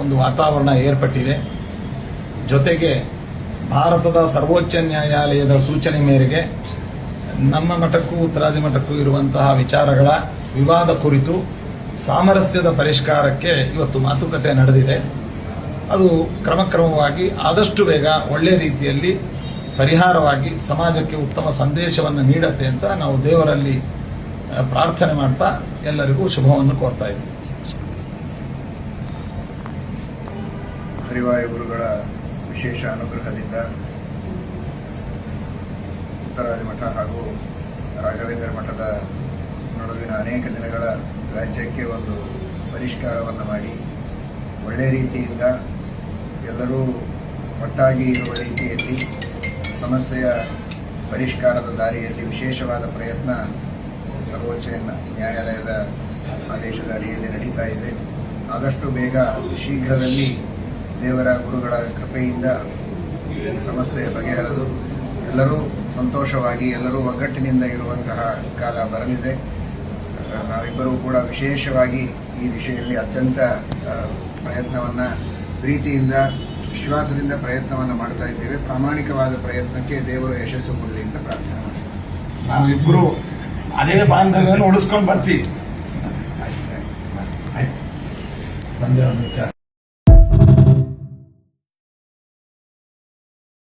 ಒಂದು ವಾತಾವರಣ ಏರ್ಪಟ್ಟಿದೆ. ಜೊತೆಗೆ ಭಾರತದ ಸರ್ವೋಚ್ಚ ನ್ಯಾಯಾಲಯದ ಸೂಚನೆ ಮೇರೆಗೆ ನಮ್ಮ ಮಠಕ್ಕೂ ಉತ್ತರಾದಿ ಮಠಕ್ಕೂ ಇರುವಂತಹ ವಿಚಾರಗಳ ವಿವಾದ ಕುರಿತು ಸಾಮರಸ್ಯದ ಪರಿಷ್ಕಾರಕ್ಕೆ ಇವತ್ತು ಮಾತುಕತೆ ನಡೆದಿದೆ. ಅದು ಕ್ರಮಕ್ರಮವಾಗಿ ಆದಷ್ಟು ಬೇಗ ಒಳ್ಳೆಯ ರೀತಿಯಲ್ಲಿ ಪರಿಹಾರವಾಗಿ ಸಮಾಜಕ್ಕೆ ಉತ್ತಮ ಸಂದೇಶವನ್ನು ನೀಡುತ್ತೆ ಅಂತ ನಾವು ದೇವರಲ್ಲಿ ಪ್ರಾರ್ಥನೆ ಮಾಡ್ತಾ ಎಲ್ಲರಿಗೂ ಶುಭವನ್ನು ಕೋರ್ತಾ ಇದ್ದೀವಿ. ಹರಿವಾಯು ಗುರುಗಳ ವಿಶೇಷ ಅನುಗ್ರಹದಿಂದ ಉತ್ತರಾದಿ ಮಠ ಹಾಗೂ ರಾಘವೇಂದ್ರ ಮಠದ ನಡುವಿನ ಅನೇಕ ದಿನಗಳ ರಾಜ್ಯಕ್ಕೆ ಒಂದು ಪರಿಷ್ಕಾರವನ್ನು ಮಾಡಿ ಒಳ್ಳೆಯ ರೀತಿಯಿಂದ ಎಲ್ಲರೂ ಒಟ್ಟಾಗಿ ಇರುವ ರೀತಿಯಲ್ಲಿ ಸಮಸ್ಯೆಯ ಪರಿಷ್ಕಾರದ ದಾರಿಯಲ್ಲಿ ವಿಶೇಷವಾದ ಪ್ರಯತ್ನ ಸರ್ವೋಚ್ಚ ನ್ಯಾಯಾಲಯದ ಆದೇಶದ ಅಡಿಯಲ್ಲಿ ನಡೀತಾ ಇದೆ. ಆದಷ್ಟು ಬೇಗ ಶೀಘ್ರದಲ್ಲಿ ದೇವರ ಗುರುಗಳ ಕೃಪೆಯಿಂದ ಈ ಸಮಸ್ಯೆ ಬಗೆಹರಿದು ಎಲ್ಲರೂ ಸಂತೋಷವಾಗಿ ಎಲ್ಲರೂ ಒಗ್ಗಟ್ಟಿನಿಂದ ಇರುವಂತಹ ಕಾಲ ಬರಲಿದೆ. ನಾವಿಬ್ಬರೂ ಕೂಡ ವಿಶೇಷವಾಗಿ ಈ ದಿಶೆಯಲ್ಲಿ ಅತ್ಯಂತ ಪ್ರಯತ್ನವನ್ನು ಪ್ರೀತಿಯಿಂದ ವಿಶ್ವಾಸದಿಂದ ಪ್ರಯತ್ನವನ್ನು ಮಾಡ್ತಾ ಇದ್ದೇವೆ. ಪ್ರಾಮಾಣಿಕವಾದ ಪ್ರಯತ್ನಕ್ಕೆ ದೇವರು ಯಶಸ್ಸು ಕೊಡಲಿ ಅಂತ ಪ್ರಾರ್ಥನೆ ಮಾಡ್ತೀವಿ. ನಾವಿಬ್ಬರು ಅದೇ ಬಾಂಧವ್ಯವನ್ನು ಉಳಿಸ್ಕೊಂಡು ಬರ್ತೀವಿ.